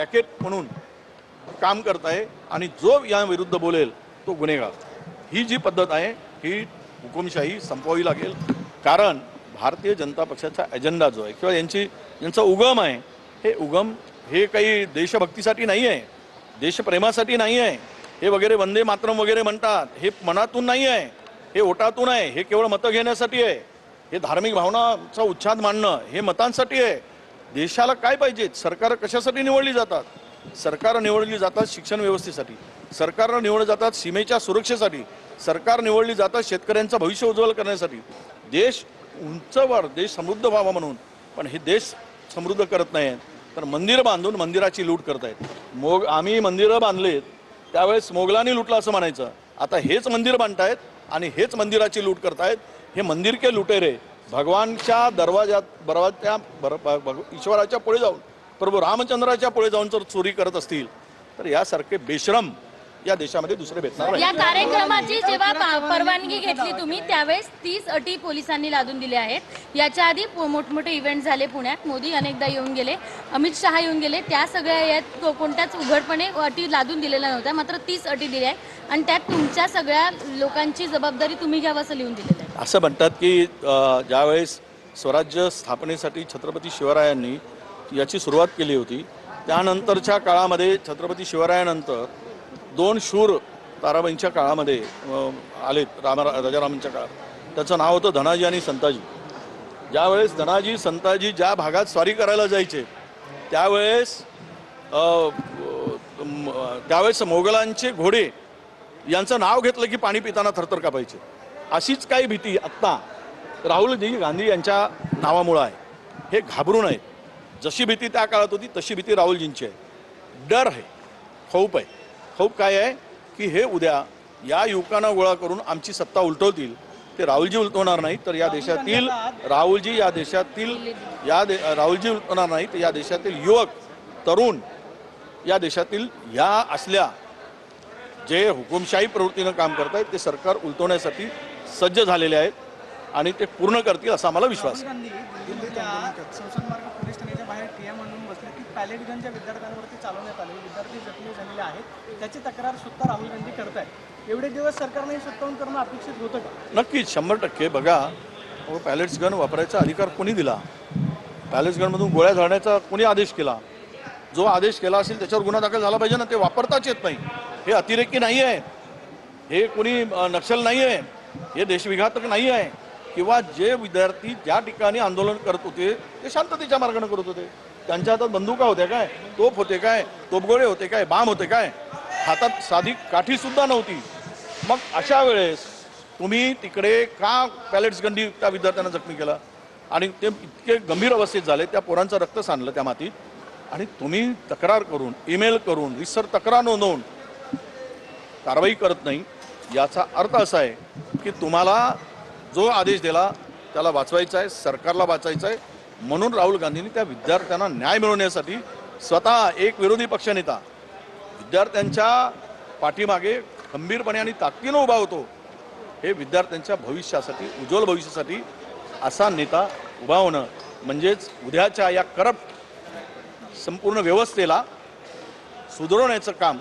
Racket म्हणून काम करताय आणि जो या विरुद्ध बोलेल तो गुन्हेगार। ही जी पद्धत आहे ही हुकुमशाही संपवावी लागेल, कारण भारतीय जनता पक्षाचा एजेंडा जो आहे किंवा यांचा उगम आहे, हे उगम हे काही देशभक्तीसाठी नाही आहे, देशप्रेमासाठी नाही आहे, हे वगैरे वंदे मातरम वगैरे म्हणतात, हे मनातून नाही आहे, हे ओटातून आहे, हे केवळ मतं घेण्यासाठी आहे, हे धार्मिक भावनाचा उच्छाद मांडणं हे मतांसाठी आहे। देशाला काय पाहिजे, सरकार कशासाठी निवडली जातात? सरकार निवडली जातात शिक्षण व्यवस्थेसाठी, सरकार निवडली जातात सीमेच्या सुरक्षेसाठी, सरकार निवडली जातात शेतकऱ्यांचं भविष्य उज्ज्वल करण्यासाठी, देश उंचवर देश समृद्ध व्हावा म्हणून। पण हे देश समृद्ध करत नाहीत, तर मंदिर बांधून मंदिराची लूट करतायत। आम्ही मंदिरं बांधलेत त्यावेळेस मोगलांनी लुटलं असं म्हणायचं, आता हेच मंदिर बांधतायत आणि हेच मंदिराची लूट करतायत। हे मंदिर के लुटेरे भगवानच्या ईश्वराच्या पुढे जाऊन, प्रभू रामचंद्राच्या पुढे जाऊन जर चोरी करत असतील तर यासारखे बेशरम या देशामध्ये दुसरे भेटणार नाही। या कार्यक्रमाची जेव्हा परवानगी घेतली तुम्ही त्यावेळेस 30 अटी पोलिसांनी लादून दिल्या आहेत। याच्या आधी मोठमोठे इव्हेंट झाले पुण्यात, मोदी अनेकदा येऊन गेले, अमित शहा येऊन गेले, त्या सगळ्या यात कोणत्याच उघडपणे अटी लादून दिलेल्या नव्हत्या, मात्र 30 अटी दिल्या आहेत आणि त्यात तुमच्या सगळ्या लोकांची जबाबदारी तुम्ही घ्यावं असं लिहून दिलेलं आहे। असं म्हणतात की ज्यावेळेस स्वराज्य स्थापनेसाठी छत्रपती शिवरायांनी याची सुरुवात केली होती, त्यानंतरच्या काळामध्ये छत्रपती शिवरायानंतर 2 शूर ताराबाईंच्या काळामध्ये आलेत, राजारामांच्या काळात। त्याचं नाव होतं धनाजी आणि संताजी। ज्यावेळेस धनाजी संताजी ज्या भागात स्वारी करायला जायचे त्यावेळेस मोगलांचे घोडे यांचं नाव घेतलं की पाणी पिताना थरथर कापायचे। अशीच काही भीती आत्ता राहुलजी गांधी यांच्या नावामुळे आहे। हे घाबरू नये, जशी भीती त्या काळात होती तशी भीती राहुलजींची आहे। डर आहे, खौफ आहे। खौफ काय आहे की हे उद्या या युवकांना गोळा करून आमची सत्ता उलटवतील। ते राहुलजी उलटवणार नाही तर या देशातील राहुलजी उलटवणार नाही तर या देशातील युवक तरुण या देशातील या असल्या जे हुकुमशाही प्रवृत्तीनं काम करतायत ते सरकार उलटवण्यासाठी सज्ज झालेले आहेत आणि ते पूर्ण करतील असा मला विश्वास आहे। पॅलेटगंजच्या विद्यार्थ्यांवरती चालवण्यात आले, विद्यार्थी जखमी झालेले आहेत, त्याची तक्रार सुद्धा राहुल गांधी करतायत। एवढे दिवस सरकारने सत्तावन्न करणं अपेक्षित होतं का? नक्कीच 100% बघा, पॅलेट्स गन वापरायचा अधिकार कोणी दिला? पॅलेट्स गनमधून गोळ्या झाडण्याचा कोणी आदेश केला? जो आदेश केला असेल त्याच्यावर गुन्हा दाखल झाला पाहिजे ना। ते वापरताच येत नाही, हे अतिरेकी नाही आहे, हे कोणी नक्षल नाही आहे, हे देशविघातक नाही आहे, किंवा जे विद्यार्थी ज्या ठिकाणी आंदोलन करत होते ते शांततेच्या मार्गाने करत होते। त्यांच्या हातात बंदुका होत्या काय, तोफ होते काय, तोफगोळे होते काय, बाम होते काय, हातात साधी काठी सुद्धा नव्हती। मग अशा वेळेस तुम्ही तिकडे का पॅलेट्स गंडी त्या विद्यार्थ्यांना जखमी केला आणि ते इतके गंभीर अवस्थेत झाले, त्या पोरांचं रक्त सांडलं त्या मातीत, आणि तुम्ही तक्रार करून ईमेल करून रिसर तक्रार नोंदवून कारवाई करत नाही। याचा अर्थ असा आहे की तुम्हाला जो आदेश दिला त्याला वाचवायचा आहे, सरकारला वाचायचं आहे। म्हणून राहुल गांधींनी त्या विद्यार्थ्यांना न्याय मिळवण्यासाठी स्वतः एक विरोधी पक्षनेता विद्यार्थ्यांच्या पाठीमागे खंबीरपणे आणि ताकदीनं उभा होतो। हे विद्यार्थ्यांच्या भविष्यासाठी, उज्ज्वल भविष्यासाठी असा नेता उभा होणं म्हणजेच उद्याच्या या करप्ट संपूर्ण व्यवस्थेला सुधारण्याचं काम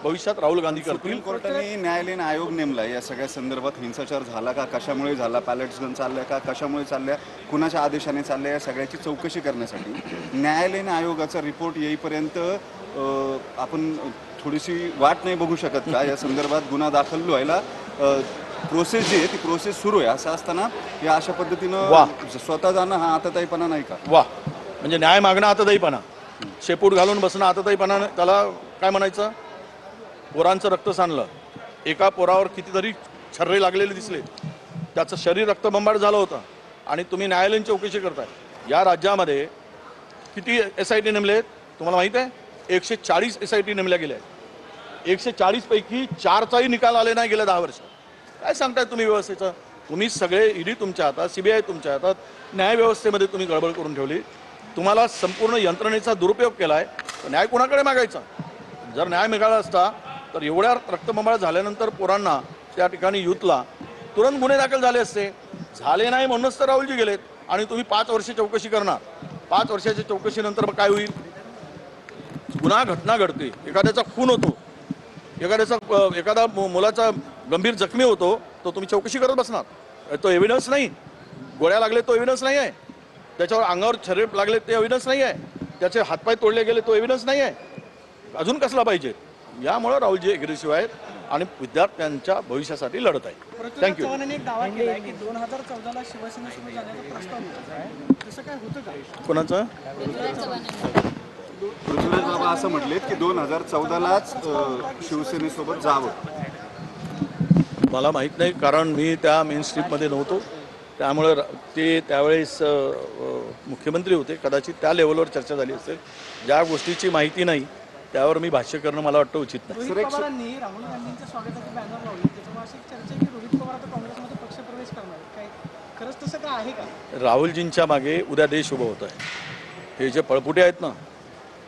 भविष्यात राहुल गांधी करतील। सुप्रीम कोर्टाने न्यायालयीन आयोग नेमला या सगळ्या संदर्भात हिंसाचार झाला का, कशामुळे झाला, पॅलेट्स गन चालल्या का, कशामुळे चालल्या, कुणाच्या आदेशाने चालल्या, या सगळ्याची चौकशी करण्यासाठी न्यायालयीन आयोगाचा रिपोर्ट येईपर्यंत आपण थोडीशी वाट नाही बघू शकत का? या संदर्भात गुन्हा दाखल व्हायला प्रोसेस जी आहे ती प्रोसेस सुरू आहे, असं असताना या अशा पद्धतीनं स्वतः जाणं हा आताताईपणा नाही का? वा, म्हणजे न्याय मागणं आताताईपणा, शेपूट घालून बसणं आताताईपणा, त्याला काय म्हणायचं? पोरांचं रक्त सांडलं, एका पोरावर कितीतरी छर्रे लागलेले दिसले, त्याचं शरीर रक्तबंबाळ झालं होतं आणि तुम्ही न्यायालयीन चौकशी करताय। या राज्यामध्ये किती SIT नेमलेत तुम्हाला माहीत आहे? 140 SIT नेमल्या गेल्या आहेत। 140 पैकी 4चाही निकाल आले नाही गेल्या 10 वर्षात। काय सांगताय तुम्ही व्यवस्थेचं? तुम्ही सगळे ईडी तुमच्या हातात, CBI तुमच्या हातात, न्यायव्यवस्थेमध्ये तुम्ही गडबड करून ठेवली। तुम्हाला संपूर्ण यंत्रणेचा दुरुपयोग केला आहे, तर न्याय कोणाकडे मागायचा? जर न्याय मिळाला असता तर एवढ्या रक्तबंबाळ झाल्यानंतर पोरांना त्या ठिकाणी युथला तुरंत गुन्हे दाखल झाले असते। झाले नाही म्हणूनच तर राहुलजी गेलेत आणि तुम्ही 5 वर्ष चौकशी करणार। 5 वर्षाच्या चौकशीनंतर मग काय होईल? गुन्हा घटना घडते, एखाद्याचा खून होतो, एखादा मुलाचा गंभीर जखमी होतो, तो तुम्ही चौकशी करत बसणार? तो एव्हिडन्स नाही. गोळ्या लागले तो एव्हिडन्स नाही आहे. त्याच्यावर अंगावर छर्रे लागले ते एव्हिडन्स नाही आहे. त्याचे हातपाय तोडले गेले तो एव्हिडन्स नाही आहे. अजून कसला पाहिजे? यामुळे राहुलजी एग्रेसिव्ह आहेत आणि विद्यार्थ्यांच्या भविष्यासाठी लढत आहेत. पृथ्वीराज थँक्यू. चव्हाणांनी एक दावा केला आहे की 2014ला शिवसेनेसोबत जाण्याचा प्रस्ताव होता. तसं काय होतं का? कोणाचं? पृथ्वीराज बाबा असं म्हटलेत की 2014लाच शिवसेनेसोबत जावं. मला माहीत नाही, कारण मी त्या मेन स्ट्रीममध्ये नव्हतो. त्यामुळं ते त्यावेळेस मुख्यमंत्री होते. कदाचित त्या लेवलवर चर्चा झाली असेल. ज्या गोष्टीची माहिती नाही त्यावर मी भाष्य करणं मला वाटतं उचित नाही. रोहित पवारांनी राहुल गांधींच्या स्वागताची बॅनर लावली. त्याच्यामुळे अशी एक चर्चा आहे की रोहित पवार आता काँग्रेसमध्ये पक्षप्रवेश करणार आहेत. काय खरंच तसं काय आहे का? राहुलजींच्या मागे उद्या देश उभं होत आहे. हे जे पळपुटे आहेत ना,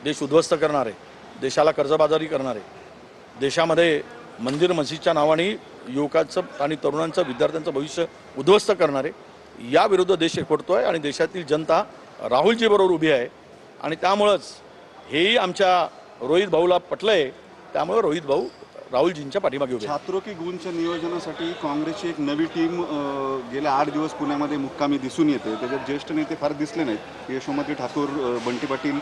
देश उद्ध्वस्त करणारे, देशाला कर्जबाजारी करणारे, देशामध्ये मंदिर मस्जिदच्या नावाने युवकांचं आणि तरुणांचं विद्यार्थ्यांचं भविष्य उद्ध्वस्त करणारे, याविरुद्ध देश एकवटतो आहे आणि देशातील जनता राहुलजीबरोबर उभी आहे. आणि त्यामुळंच हेही आमच्या रोहित भाऊला पटलं आहे. त्यामुळे रोहित भाऊ राहुलजींच्या पाठीमागे उभे आहेत. छात्रों की गूंजच्या नियोजनासाठी काँग्रेसची एक नवी टीम गेल्या 8 दिवस पुण्यामध्ये मुक्कामी दिसून येते. त्याच्यात ज्येष्ठ नेते फार दिसले नाहीत. यशोमती ठाकूर, बंटी पाटील,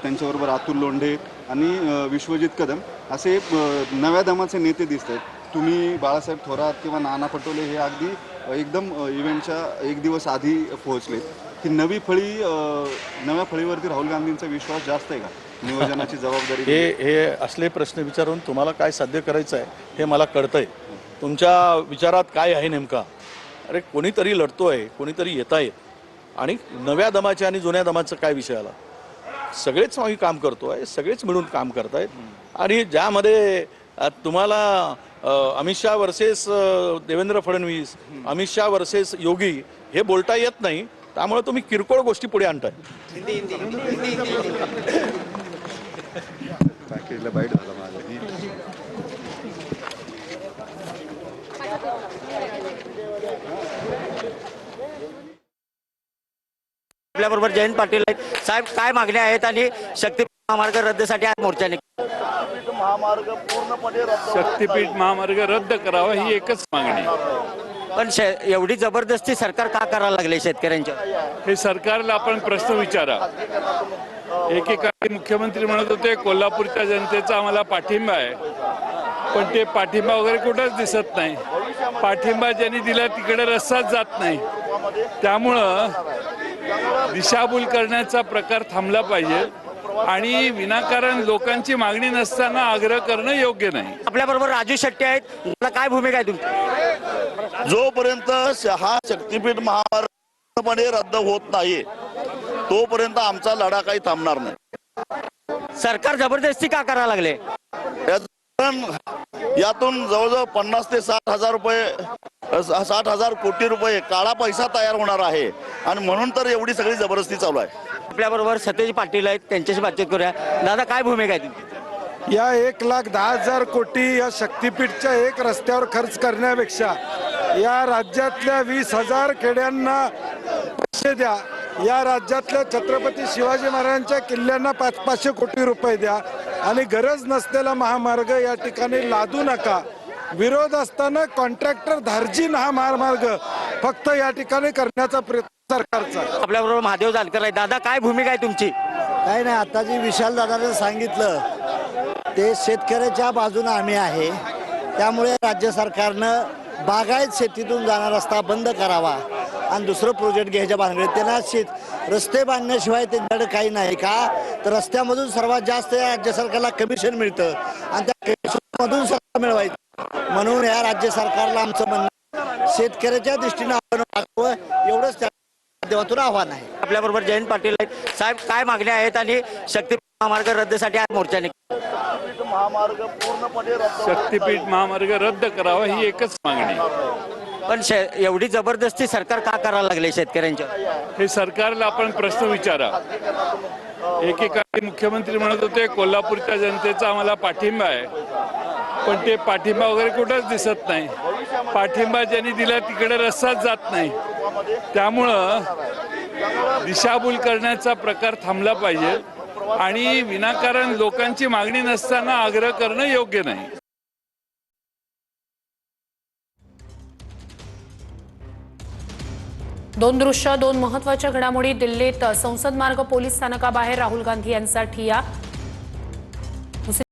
त्यांच्याबरोबर अतुल लोंढे आणि विश्वजित कदम असे नव्या दमाचे नेते दिसत आहेत. तुम्ही बाळासाहेब थोरात किंवा नाना पटोले हे अगदी एकदम इव्हेंटच्या 1 दिवस आधी पोहोचलेत. ही नवी फळी, नव्या फळीवरती राहुल गांधींचा विश्वास जास्त आहे का? नियोजनाची जबाबदारी हे असले प्रश्न विचारून तुम्हाला काय साध्य करायचं आहे हे मला कळतंय. तुमच्या विचारात काय आहे नेमका? अरे कोणीतरी लढतोय, कोणीतरी येत आहेत आणि नव्या दमाचे आणि जुन्या दमाचं काय विषय आला? सगळेच आम्ही काम करतोय, सगळेच मिळून काम करतायत. आणि ज्यामध्ये तुम्हाला अमित शहा वर्सेस देवेंद्र फडणवीस, अमित शहा वर्सेस योगी हे बोलता येत नाही. त्यामुळे तुम्ही किरकोळ गोष्टी पुढे आणताय. पॅकेजला बाईट झाला माझं. आपल्याबरोबर जयंत पाटील आहेत. साहेब, काय मागण्या आहेत आणि शक्ती महामार्ग रद्दसाठी आज मोर्चाने? शक्तीपीठ महामार्ग रद्द करावा ही एकच मागणी. पण एवढी जबरदस्ती सरकार का करायला लागले शेतकऱ्यांच्या? हे सरकारला आपण प्रश्न विचारा. एकेकाळी मुख्यमंत्री म्हणत होते कोल्हापूरच्या जनतेचा आम्हाला पाठिंबा आहे, पण ते पाठिंबा वगैरे कुठंच दिसत नाही. पाठिंबा ज्यांनी दिला तिकडे रस्ताच जात नाही. त्यामुळं दिशाभूल करण्याचा प्रकार थांबला पाहिजे आणि विनाकारण लोकांची मागणी नसताना आग्रह करणं योग्य नाही. आपल्याबरोबर राजू शेट्टी आहेत. मला काय भूमिका आहे तुमची? जोपर्यंत हा शक्तीपीठ महामार्ग रद्द होत नाही तोपर्यंत आमचा लढा काही थांबणार नाही. सरकार जबरदस्ती का करायला लागले? यातून जवळजवळ 50 ते 60 हजार कोटी रुपये काळा पैसा तयार होणार आहे आणि म्हणून तर एवढी सगळी जबरदस्ती चालू आहे. आपल्याबरोबर सतेज पाटील आहेत, त्यांच्याशी बातचीत करूया. दादा, काय भूमिका आहे तुमची? या 1,10,000 कोटी या शक्तीपीठच्या एक रस्त्यावर खर्च करण्यापेक्षा या राज्यातल्या 20,000 खेड्यांना पैसे द्या. या राज्यातल्या छत्रपती शिवाजी महाराजांच्या किल्ल्यांना 500 कोटी रुपये द्या आणि गरज नसलेला महामार्ग या ठिकाणी लादू नका. विरोध असताना कॉन्ट्रॅक्टर धार्जिन हा महामार्ग फक्त या ठिकाणी करण्याचा प्रयत्न सरकारचा. आपल्याबरोबर महादेव जानकर आहे. दादा, काय भूमिका आहे तुमची? काय नाही, आता जी विशाल दादाने सांगितलं ते शेतकऱ्याच्या बाजूने आम्ही आहे. त्यामुळे राज्य सरकारनं बागायत शेतीतून जाणारा रस्ता बंद करावा आणि दुसरं प्रोजेक्ट घ्यायच्या भानगडीत. त्यांना रस्ते बांधण्याशिवाय त्यांच्याकडे काही नाही का? तर रस्त्यामधून सर्वात जास्त या राज्य सरकारला कमिशन मिळतं आणि त्या कमिशनमधून सरकार मिळवायचं. म्हणून या राज्य सरकारला आमचं म्हणणं शेतकऱ्याच्या दृष्टीनं एवढंच त्या माध्यमातून आव्हान आहे. आपल्याबरोबर जयंत पाटील आहेत. साहेब, काय मागण्या आहेत आणि शक्ती महामार्ग रद्दसाठी आज मोर्चाने? शक्तीपीठ महामार्ग रद्द करावा ही एकच मागणी. पण एवढी जबरदस्ती सरकार का करायला लागले शेतकऱ्यांच्या? हे सरकारला आपण प्रश्न विचारा. एकेकाळी मुख्यमंत्री म्हणत होते कोल्हापूरच्या जनतेचा आम्हाला पाठिंबा आहे, पण ते पाठिंबा वगैरे कुठंच दिसत नाही. पाठिंबा ज्यांनी दिला तिकडे रस्ताच जात नाही. त्यामुळं दिशाभूल करण्याचा प्रकार थांबला पाहिजे आणि विनाकारण लोकांची मागणी नसताना आग्रह करणं योग्य नाही. दोन दृश्य, दोन महत्त्वाच्या घडामोडी. दिल्लीत संसद मार्ग पोलीस स्थानकाबाहेर राहुल गांधी यांचा ठिय्या.